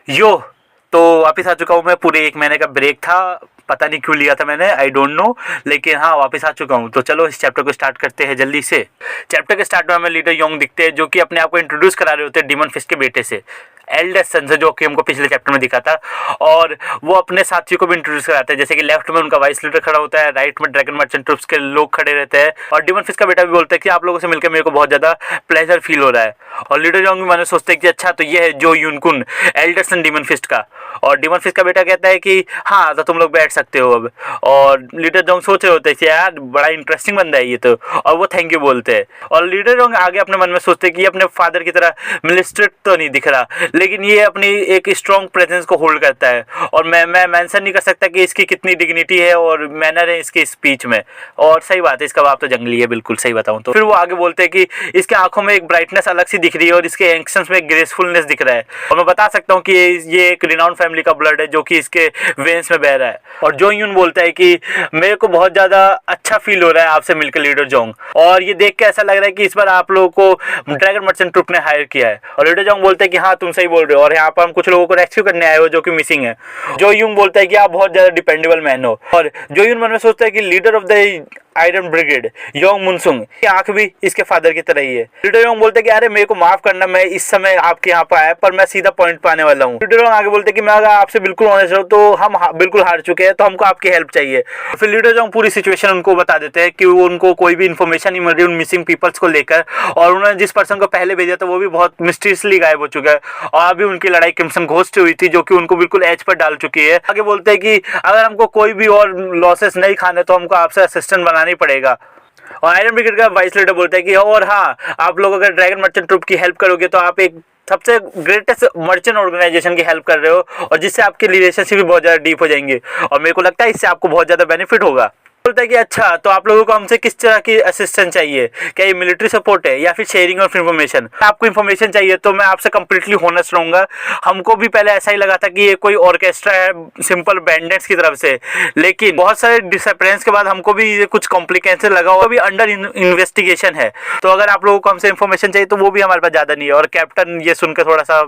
यो तो वापस आ चुका हूँ मैं। पूरे 1 महीने का ब्रेक था, पता नहीं क्यों लिया था मैंने, आई डोंट नो, लेकिन हाँ वापस आ चुका हूँ। तो चलो इस चैप्टर को स्टार्ट करते हैं जल्दी से। चैप्टर के स्टार्ट में हमें लीडर योंग दिखते हैं जो कि अपने आप को इंट्रोड्यूस करा रहे होते हैं डीमन फिस्ट के बेटे से, एल्डेस्ट सन से, जो कि हमको पिछले चैप्टर में दिखा था। और वो अपने साथियों को भी इंट्रोड्यूस कराते हैं, जैसे कि लेफ्ट में उनका वाइस लीडर खड़ा होता है, राइट में ड्रैगन मर्चेंट ट्रूप्स के लोग खड़े रहते हैं, और डीमन फिस्ट का बेटा भी बोलता है कि आप लोगों से मिलकर मेरे को बहुत ज़्यादा प्लेजर फील हो रहा है। और लीडर योंग भी मैंने सोचते हैं कि अच्छा तो ये है जो यूनकुन, एल्डेस्ट सन डीमन फिस्ट का। और डीमन फिस्ट का बेटा कहता है कि हाँ तो तुम लोग बैठ सकते हो अब। और लीडर जोंग सोच रहे होते हैं कि यार बड़ा इंटरेस्टिंग बंदा है ये तो, और वो थैंक यू बोलते हैं। और लीडर जोंग आगे अपने मन में सोचते हैं कि ये अपने फादर की तरह मिलिट्रिक तो नहीं दिख रहा, लेकिन ये अपनी एक स्ट्रॉन्ग प्रेजेंस को होल्ड करता है। और मैं मेंशन नहीं कर सकता कि इसकी कितनी डिग्निटी है और मैनर है इसके स्पीच में। और सही बात है, इसका बाप तो जंगली है, बिल्कुल सही बताऊं तो। फिर वो आगे बोलते हैं कि इसके आंखों में एक ब्राइटनेस अलग सी दिख रही है और इसके एक्शंस में एक ग्रेसफुलनेस दिख रहा है। और मैं बता सकता हूँ कि ये एक रिनाउंड फैमिली का ब्लड है जो कि इसके वेन्स में बह रहा है। और जो यून बोलता है कि मेरे को बहुत ज़्यादा अच्छा फील हो रहा है आपसे मिलकर लीडर जोंग, और ये देख के ऐसा लग रहा है कि इस बार आप लोगों को ड्रैगन मर्चेंट ट्रूप ने हायर किया है। और लीडर जोंग बोलते हैं कि हाँ तुम सही बोल रहे हो, और यहाँ पर हम कुछ लोगों को रेस्क्यू करने आए हो जो कि मिसिंग है। जो यून बोलता है कि आप बहुत ज़्यादा डिपेंडेबल मैन हो। और जो यून मन में सोचता है कि leader of the Iron Brigade Yong Munsung की आंख भी इसके फादर की तरह ही है। लीडर योंग बोलते हैं कि अरे मेरे को माफ करना, मैं इस समय आपके यहाँ पर आया, पर मैं सीधा पॉइंट पे आने वाला हूँ। लीडर योंग आगे बोलते हैं कि मैं अगर आपसे बिल्कुल ऑनेस्ट हूँ तो हम बिल्कुल हार चुके हैं, तो हमको आपकी हेल्प चाहिए। फिर लीडर योंग पूरी सिचुएशन उनको बता देते हैं कि उनको कोई भी इन्फॉर्मेशन नहीं मिल रही उन मिसिंग पीपल्स को लेकर, और उन्होंने जिस पर्सन को पहले भेजा था वो भी बहुत मिस्टीरियसली गायब हो चुका है। और अभी उनकी लड़ाई क्रिम्सन घोस्ट से हुई थी जो कि उनको बिल्कुल एज पर डाल चुकी है। आगे बोलते हैं कि अगर हमको कोई भी और लॉसेस नहीं खाने तो हमको आपसे असिस्टेंट बनाना ही पड़ेगा। और आयरन ब्रिगेड का वाइस लीडर बोलता है कि और हाँ आप लोग अगर ड्रैगन मर्चेंट ट्रूप की हेल्प करोगे तो आप एक सबसे ग्रेटेस्ट मर्चेंट ऑर्गेनाइजेशन की हेल्प कर रहे हो, और जिससे आपकी रिलेशनशिप भी बहुत ज़्यादा डीप हो जाएंगे, और मेरे को लगता है इससे आपको बहुत ज़्यादा बेनिफिट होगा। बोलता है कि अच्छा तो आप लोगों को हमसे किस तरह की असिस्टेंस चाहिए, क्या ये मिलिट्री सपोर्ट है या फिर शेयरिंग ऑफ इन्फॉर्मेशन? आपको इन्फॉर्मेशन चाहिए तो मैं आपसे कंप्लीटली होनेस्ट रहूंगा। हमको भी पहले ऐसा ही लगा था कि ये कोई ऑर्केस्ट्रा है सिंपल बैंडेड्स की तरफ से, लेकिन बहुत सारे डिसअपरेंस के बाद हमको भी ये कुछ कॉम्प्लिकेशन लगा, वो भी अंडर इन्वेस्टिगेशन है। तो अगर आप लोगों को हमसे इन्फॉर्मेशन चाहिए तो वो भी हमारे पास ज़्यादा नहीं है। और कैप्टन ये सुनकर थोड़ा सा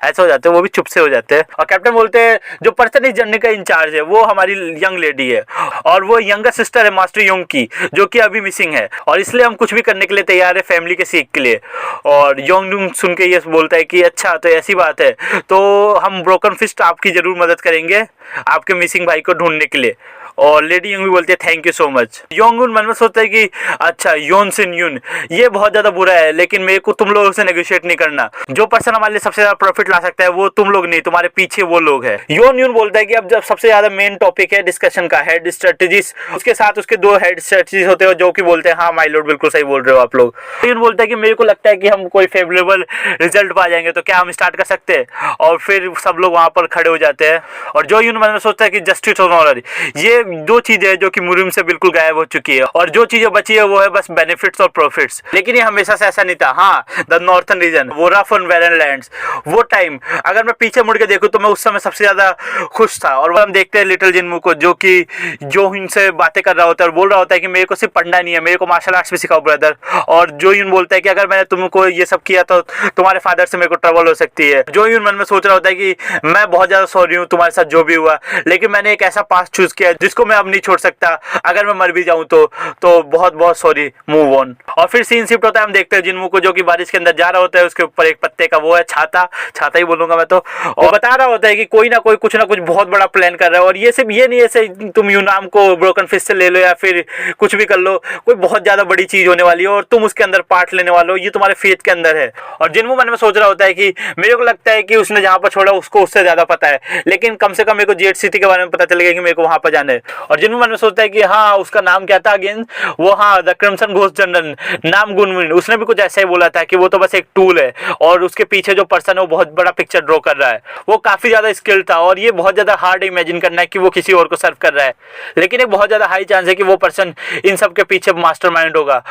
ऐसा हो जाते हैं, वो भी चुप से हो जाते हैं। और कैप्टन बोलते हैं जो पर्सन इस जर्नी का इंचार्ज है वो हमारी यंग लेडी है, और वो यंगर सिस्टर है मास्टर योंग की, जो कि अभी मिसिंग है, और इसलिए हम कुछ भी करने के लिए तैयार है फैमिली के सीख के लिए। और योंग सुन के ये बोलता है कि अच्छा तो ऐसी बात है, तो हम ब्रोकन फिस्ट आपकी जरूर मदद करेंगे आपके मिसिंग भाई को ढूंढने के लिए। और लेडी योंग भी बोलती है थैंक यू सो मच। योंगुन मन में सोचता है कि अच्छा योन सिन यून ये बहुत ज़्यादा बुरा है, लेकिन मेरे को तुम लोगों से नेगोशिएट नहीं करना। जो पर्सन हमारे लिए सबसे ज़्यादा प्रॉफिट ला सकता है वो तुम लोग नहीं, तुम्हारे पीछे वो लोग हैं। योन यून बोलता है कि अब जब सबसे ज़्यादा मेन टॉपिक है डिस्कशन का, हेड स्ट्रेटजीज, उसके साथ उसके 2 हेड स्ट्रेटजीज होते हैं जो कि बोलते हैं हाँ माय लॉर्ड बिल्कुल सही बोल रहे हो आप लोग। योन बोलता है कि मेरे को लगता है कि हम कोई फेवरेबल रिजल्ट पा जाएंगे, तो क्या हम स्टार्ट कर सकते हैं? और फिर सब लोग वहाँ पर खड़े हो जाते हैं। और जो यून मन में सोचता है कि जस्टिस और ऑनर, ये 2 चीज़ें जो कि मुरिम से बिल्कुल गायब हो चुकी है, और जो चीजें बची है वो है बस बेनिफिट्स और प्रॉफिट्स। लेकिन ये हमेशा से ऐसा नहीं था। हाँ द नॉर्थन रीजन, वो रफ एंड बैरन लैंड्स, वो टाइम अगर मैं पीछे मुड़ के देखूं तो मैं उस समय सबसे ज्यादा खुश था। और हम देखते हैं लिटिल जिनमू को जो कि जो इनसे बातें कर रहा होता है और बोल रहा होता है कि मेरे को सिर्फ पढ़ना नहीं है, मेरे को मार्शल आर्ट्स भी सिखाओ ब्रदर। और जो यून बोलता है कि अगर मैंने तुमको ये सब किया तो तुम्हारे फादर से मेरे को ट्रबल हो सकती है। जो यून मन में सोच रहा होता है कि मैं बहुत ज्यादा सॉरी हूँ तुम्हारे साथ जो भी हुआ, लेकिन मैंने एक ऐसा पास्ट चूज किया जिसको मैं अब नहीं छोड़ सकता, अगर मैं मर भी जाऊं तो बहुत बहुत सॉरी, मूव ऑन। और फिर सीन शिफ्ट होता है, हम देखते हैं जिनमू को जो कि बारिश के अंदर जा रहा होता है, उसके ऊपर एक पत्ते का वो है छाता ही बोलूंगा मैं तो, और बता रहा होता है कि कोई ना कोई कुछ ना कुछ बहुत बड़ा प्लान कर रहा है। और ये सिर्फ ये नहीं है तुम यूनाम को ब्रोकन फिस्ट से ले लो या फिर कुछ भी कर लो, कोई बहुत ज्यादा बड़ी चीज होने वाली है और तुम उसके अंदर पार्ट लेने वाले हो, ये तुम्हारे फेथ के अंदर है। और जिनमू मन में सोच रहा होता है कि मेरे को लगता है कि उसने जहां पर छोड़ा उसको उससे ज्यादा पता है, लेकिन कम से कम मेरे को जेट सिटी के बारे में पता चलेगा कि मेरे को वहां पर जाना है। और जिनमू मन में सोचता है कि हाँ उसका नाम क्या था अगेन, वो हाँ द क्रिम्सन घोस्ट जनरल नाम गुनविन, उसने भी कुछ ऐसा ही बोला था कि वो तो बस एक टूल है, और उसके पीछे जो पर्सन है वो बहुत बड़ा पिक्चर ड्रॉ कर रहा है, वो काफी ज्यादा स्किल्ड था। और ये बहुत ज्यादा हार्ड इमेजिन करना है कि वो किसी और को सर्व कर रहा है, लेकिन एक बहुत ज्यादा हाई चांस है कि वो पर्सन इन सब के पीछे मास्टरमाइंड होगा।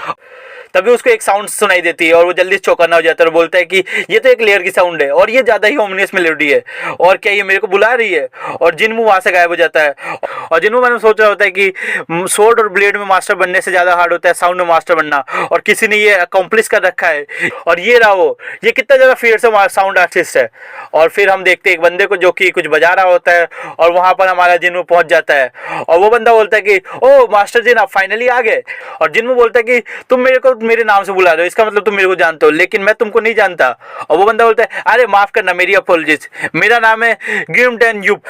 तभी उसको एक साउंड सुनाई देती है और वो जल्दी चौकन्ना हो जाता है और बोलता है कि ये तो एक लेयर की साउंड है और ये ज़्यादा ही ओमिनियस मेलोडी है और क्या ये मेरे को बुला रही है। और जिन्मू वहाँ से गायब हो जाता है और जिन्मू मैंने सोच रहा होता है कि सोर्ड और ब्लेड में मास्टर बनने से ज़्यादा हार्ड होता है साउंड में मास्टर बनना, और किसी ने ये अकम्प्लिश कर रखा है। और ये रहा वो, ये कितना ज़्यादा फेयर से साउंड आर्टिस्ट है। और फिर हम देखते हैं एक बंदे को जो कि कुछ बजा रहा होता है और वहाँ पर हमारा जिन्मू पहुँच जाता है और वो बंदा बोलता है कि ओ मास्टर जी आप फाइनली आ गए। और जिन्मू बोलता है कि तुम मेरे को मेरे नाम से बुला रहे हो, इसका मतलब तुम मेरे को जानते हो लेकिन मैं तुमको नहीं जानता। और वो बंदा बोलता है अरे माफ़ करना, मेरी अपॉलजीज, मेरा नाम है ग्रिम डैन यूप।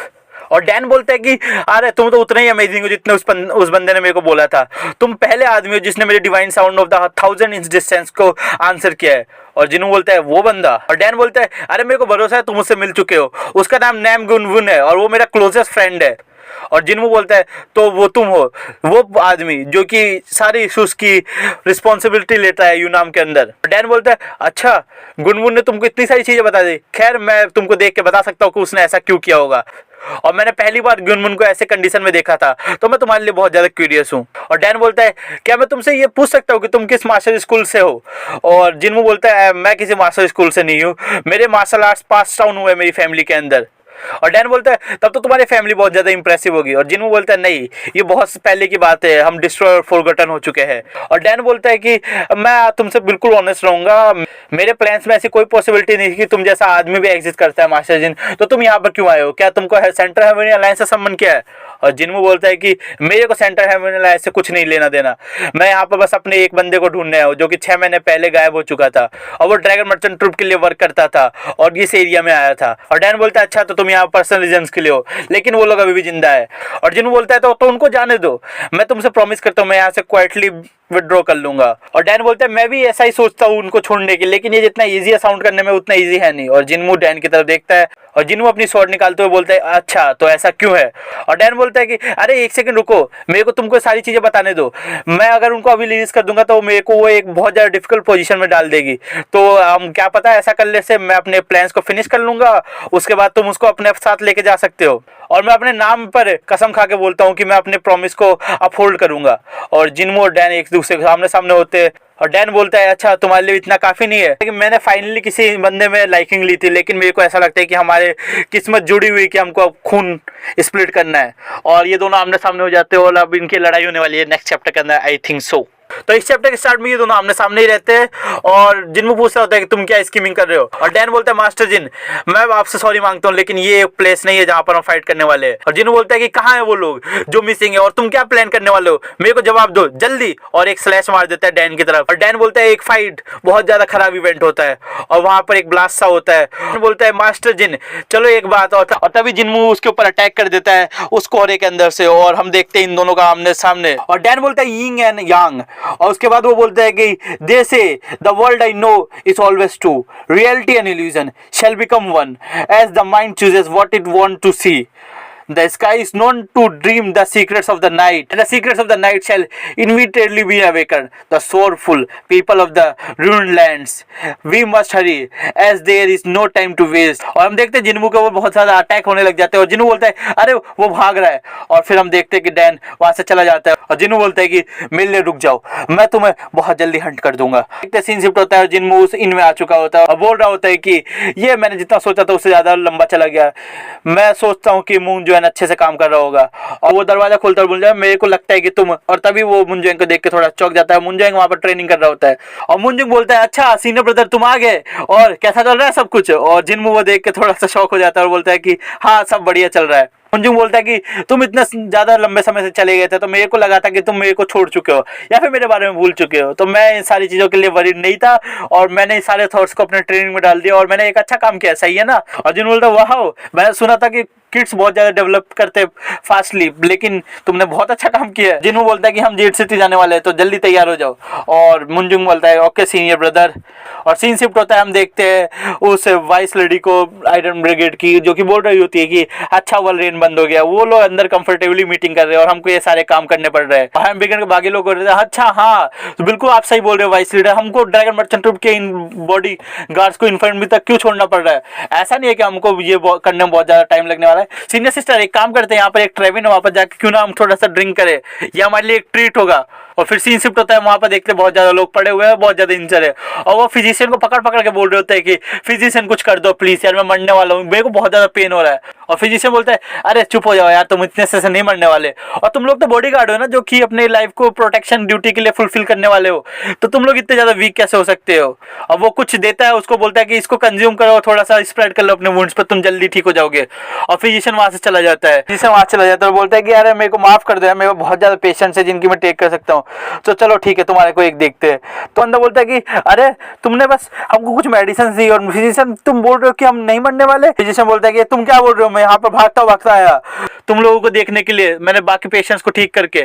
और डैन बोलता है कि अरे तुम तो उतना ही अमेजिंग हो जितने उस बंदे ने मेरे को बोला था, तुम पहले आदमी हो जिसने मेरे divine sound of the 1000 inch distance को आंसर किया है। और जिन्हू बोलता है वो बंदा। और डैन बोलता है अरे मेरे को भरोसा है तुम उससे मिल चुके हो, उसका नाम नैम गुनवुन है और वो मेरा क्लोजेस्ट फ्रेंड है। और जिन्हू बोलता है तो वो तुम हो वो आदमी जो कि सारी इशूज की रिस्पॉन्सिबिलिटी लेता है यूनाम के अंदर। डैन बोलता है अच्छा गुनवुन ने तुमको इतनी सारी चीज़ें बता दी, खैर मैं तुमको देख के बता सकता हूँ कि उसने ऐसा क्यों किया होगा और मैंने पहली बार गुनवुन को ऐसे कंडीशन में देखा था तो मैं तुम्हारे लिए बहुत ज़्यादा क्यूरियस हूँ। और डैन बोलता है क्या मैं तुमसे ये पूछ सकता हूँ कि तुम किस मार्शल स्कूल से हो। और जिन्हू बोलता है मैं किसी मार्शल स्कूल से नहीं हूँ, मेरे मार्शल आर्ट्स पास डाउन हुए मेरी फैमिली के अंदर। और डैन बोलता है तब तो तुम्हारी फैमिली बहुत ज़्यादा इंप्रेसिव होगी। और जिन्हू बोलता है नहीं ये बहुत पहले की बात है, हम डिस्ट्रॉय और फॉरगॉटन हो चुके हैं। और डैन बोलता है कि मैं तुमसे बिल्कुल ऑनेस्ट रहूँगा, मेरे प्लान्स में ऐसी कोई पॉसिबिलिटी नहीं कि तुम जैसा आदमी भी एग्जिस्ट करता है मास्टर जिन, तो तुम यहाँ पर क्यों आए हो, क्या तुमको सेंटर हेवन अलायंस से संबंध क्या है। और जिन्हू बोलता है कि मेरे को सेंटर हेवन अलायंस से कुछ नहीं लेना देना, मैं यहाँ पर बस अपने एक बंदे को ढूंढने आया हूँ जो कि 6 महीने पहले गायब हो चुका था और वो ड्रैगन मर्चेंट ट्रूप के लिए वर्क करता था और इस एरिया में आया था। और डैन बोलता है अच्छा तो तुम यहाँ पर्सनल रीजंस के लिए हो, लेकिन वो लोग अभी भी जिंदा है। और जिन्हू बोलता है तो उनको जाने दो, मैं तुमसे प्रॉमिस करता हूँ मैं यहाँ से क्वाइटली विड्रॉ कर लूंगा। और डैन बोलता है मैं भी ऐसा ही सोचता हूँ उनको छोड़ने की, लेकिन ये जितना इजी है साउंड करने में उतना इजी है नहीं। और जिन्हू डैन की तरफ देखता है और जिन्हू अपनी स्वॉर्ड निकालते हुए बोलता है अच्छा तो ऐसा क्यों है। और डैन बोलता है कि अरे एक सेकंड रुको, मेरे को तुमको सारी चीज़ें बताने दो, मैं अगर उनको अभी रिलीज कर दूंगा तो मेरे को वो एक बहुत ज़्यादा डिफिकल्ट पोजीशन में डाल देगी, तो हम क्या पता ऐसा करने से मैं अपने प्लान्स को फिनिश कर लूंगा, उसके बाद तुम उसको अपने साथ लेके जा सकते हो। और मैं अपने नाम पर कसम खा के बोलता हूँ कि मैं अपने प्रॉमिस को अपहोल्ड करूंगा। और जिन्हू और डैन एक दूसरे के सामने सामने होते हैं और डैन बोलता है अच्छा तुम्हारे लिए इतना काफ़ी नहीं है, लेकिन मैंने फाइनली किसी बंदे में लाइकिंग ली थी, लेकिन मेरे को ऐसा लगता है कि हमारे किस्मत जुड़ी हुई कि हमको अब खून स्प्लिट करना है। और ये दोनों आमने सामने हो जाते हैं और अब इनकी लड़ाई होने वाली है नेक्स्ट चैप्टर के अंदर, आई थिंक सो। तो इस चैप्टर के स्टार्ट में ये दोनों आमने सामने ही रहते हैं और जिन्हू पूछता होता है कि तुम क्या स्कीमिंग कर रहे हो। और डैन बोलता है मास्टर जिन मैं आपसे सॉरी मांगता हूँ लेकिन ये एक प्लेस नहीं है जहाँ पर हम फाइट करने वाले हैं। और जिन्हू बोलता है कि कहाँ है वो लोग जो मिसिंग है और तुम क्या प्लान करने वाले हो, मेरे को जवाब दो जल्दी। और एक स्लैश मार देता है डैन की तरफ। और डैन बोलता है एक फाइट बहुत ज्यादा खराब इवेंट होता है और वहां पर एक ब्लास्ट सा होता है। बोलता है मास्टर जिन चलो एक बात, और तभी जिन्हू उसके ऊपर अटैक कर देता है उस कोहरे के अंदर से और हम देखते हैं इन दोनों का आमने सामने। और डैन बोलता है यिंग एंड यांग और उसके बाद वो बोलता है कि they say the world I know is always true, reality and illusion shall become one as the mind chooses what it want to see. The sky is known to dream the secrets of the night, and the secrets of the night shall inevitably be awakened. The sorrowful people of the ruined lands, we must hurry, as there is no time to waste. और हम देखते हैं जिन्हू का वो बहुत ज़्यादा attack होने लग जाते हैं और जिन्हू बोलता है अरे वो भाग रहा है। और फिर हम देखते हैं कि डैन वहाँ से चला जाता है और जिन्हू बोलता है कि मिलने रुक जाओ, मैं तुम्हें बहुत जल्दी हंट कर दूंगा। देखते सीन शिफ्ट होता है और जिन्हू उस इन में आ चुका होता है और बोल रहा होता है कि ये मैंने जितना सोचा था उससे ज़्यादा लंबा चला गया, मैं सोचता हूँ कि मून अच्छे से काम कर रहा होगा। और वो दरवाजा खोलता है, बोलता है मेरे को लगता है कि तुम, और तभी वो मुंजेंग को देख के थोड़ा चौंक जाता है। मुंजेंग वहां पर ट्रेनिंग कर रहा होता है और मुंजेंग बोलता है अच्छा सीनियर ब्रदर तुम आ गए और कैसा चल रहा है सब कुछ। और जिन्हू वो देख के थोड़ा सा शौक हो जाता है और बोलता है कि हाँ सब बढ़िया चल रहा है। मुंजुंग बोलता है कि तुम इतना ज़्यादा लंबे समय से चले गए थे तो मेरे को लगा था कि तुम मेरे को छोड़ चुके हो या फिर मेरे बारे में भूल चुके हो, तो मैं इन सारी चीज़ों के लिए वरीड नहीं था और मैंने इस सारे थॉट्स को अपने ट्रेनिंग में डाल दिया और मैंने एक अच्छा काम किया, सही है ना। और जिन बोलता वाह मैंने सुना था कि किड्स बहुत ज़्यादा डेवलप करते फास्टली, लेकिन तुमने बहुत अच्छा काम किया। जिन्हू बोलता है कि हम जेड सिटी जाने वाले हैं तो जल्दी तैयार हो जाओ। और मुंजुंग बोलता है ओके सीनियर ब्रदर। और सीन शिफ्ट होता है, हम देखते हैं उस वाइस लेडी को आयरन ब्रिगेड की जो कि बोल रही होती है कि अच्छा वॉलरेन बंद हो गया, वो लोग अंदर कंफर्टेबली मीटिंग कर रहे हैं और हमको ये सारे काम करने पड़ रहे हैं। आयरन ब्रिगेड के बाकी लोग अच्छा हाँ तो बिल्कुल आप सही बोल रहे हो वाइस लीडर, हमको ड्रैगन मर्चेंट ट्रूप के इन बॉडी गार्ड्स को इन्फेंट्री तक क्यों छोड़ना पड़ रहा है। ऐसा नहीं है कि हमको ये करने में बहुत ज़्यादा टाइम लगने वाला है। सीनियर सिस्टर एक काम करते हैं, यहाँ पर एक ट्रेविन है, वहाँ पर जाके क्यों ना हम थोड़ा सा ड्रिंक करें, ये हमारे लिए एक ट्रीट होगा। और फिर सीन शिफ्ट होता है, वहां पर देखते हैं बहुत ज्यादा लोग पड़े हुए हैं, बहुत ज्यादा इंजर है, और वो फिजिशियन को पकड़ पकड़ के बोल रहे होते हैं कि फिजिशियन कुछ कर दो प्लीज यार, मैं मरने वाला हूँ, मेरे को बहुत ज्यादा पेन हो रहा है। और फिजिशियन बोलता है अरे चुप हो जाओ यार, तुम इतने से नहीं मरने वाले, और तुम लोग तो बॉडीगार्ड हो ना जो कि अपने लाइफ को प्रोटेक्शन ड्यूटी के लिए फुलफिल करने वाले हो, तो तुम लोग इतने ज्यादा वीक कैसे हो सकते हो। और वो कुछ देता है उसको, बोलता है कि इसको कंज्यूम करो, थोड़ा सा स्प्रेड कर लो अपने वुंड्स पर, तुम जल्दी ठीक हो जाओगे। और फिजिशियन वहां से चला जाता है, फिजिशियन वहां चला जाता है और बोलता है कि यार मेरे को माफ कर दो यार, मेरे को बहुत ज्यादा पेशेंट्स है जिनकी मैं टेक कर सकता हूँ, तो चलो ठीक है तुम्हारे को एक देखते हैं। तो बंदा बोलता है कि अरे तुमने बस हमको कुछ मेडिसिन दी, और फिजिशियन तुम बोल रहे हो कि हम नहीं मरने वाले। फिजिशियन बोलता है कि तुम क्या बोल रहे हो, मैं यहाँ पर भागता आया तुम लोगों को देखने के लिए, मैंने बाकी पेशेंट्स को ठीक करके।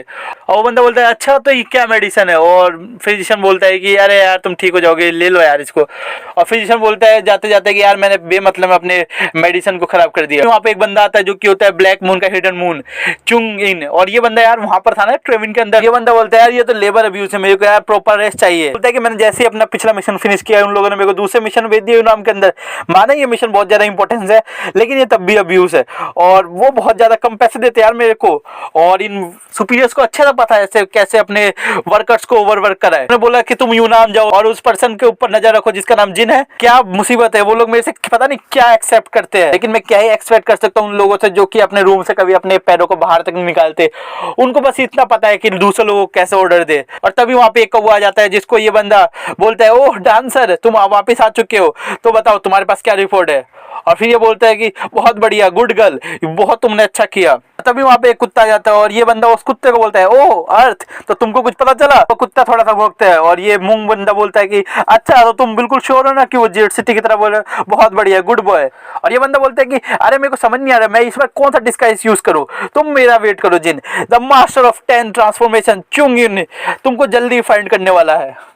और वो बंदा बोलता है अच्छा तो ये क्या मेडिसिन है, और फिजिशियन बोलता है कि अरे यार तुम ठीक हो जाओगे, ले लो यार इसको। और फिजिशियन बोलता है जाते जाते कि यार मैंने बेमतलब में अपने मेडिसिन को खराब कर दिया। वहाँ पे एक बंदा आता है जो कि होता है ब्लैक मून का हिडन मून, चुंग इन, और ये बंदा यार वहाँ पर था ना ट्रेविन के अंदर। ये बंदा बोलता है यार ये तो लेबर अब्यूज है, मेरे को यार प्रॉपर रेस्ट चाहिए। बोलता है कि मैंने जैसे ही अपना पिछला मिशन फिनिश किया, उन लोगों ने मेरे को दूसरे मिशन भेज दिया यूनाम के अंदर। माना ये मिशन बहुत ज्यादा इंपॉर्टेंस है, लेकिन ये तब भी अब्यूज है, और वो बहुत ज्यादा कम पैसे देते यार मेरे को, और इन सुपीरियर्स को अच्छा पता है ऐसे कैसे अपने वर्कर्स को ओवरवर्क कराए। उन्होंने बोला कि तुम यूनाम जाओ और उस पर्सन के ऊपर नजर रखो जिसका नाम जिन है। क्या मुसीबत है, वो लोग मेरे से पता नहीं क्या एक्सेप्ट करते हैं, लेकिन मैं क्या ही एक्सपेक्ट कर सकता हूँ उन लोगों से जो कि अपने रूम से कभी अपने पैरों को बाहर तक नहीं निकालते। उनको बस इतना पता है कि दूसरे लोगों को कैसे ऑर्डर दे। और तभी वहां पे एक कौवा आ जाता है जिसको ये बंदा बोलता है ओह डांसर तुम वापस आ चुके हो, तो बताओ तुम्हारे पास क्या रिपोर्ट है। और फिर ये बोलता है कि बहुत बढ़िया, गुड गर्ल, बहुत तुमने अच्छा किया। तभी वहां पे एक कुत्ता आ जाता है और ये बंदा उस कुत्ते को बोलता है ओह अर्थ, तो तुमको कुछ पता चला। तो कुत्ता थोड़ा सा भौंकता है और ये मूंग बंदा बोलता है कि अच्छा तो तुम बिल्कुल श्योर हो ना कि वो जेड सिटी की तरह बोल रहे हो, बहुत बढ़िया, गुड बॉय। और ये बंदा बोलता है कि अरे मेरे को समझ नहीं आ रहा मैं इस बार कौन सा डिस्गाइज यूज करूं, तुम मेरा वेट करो जिन, द मास्टर ऑफ 10 ट्रांसफॉर्मेशन चुंग इन तुमको जल्दी फाइंड करने वाला है।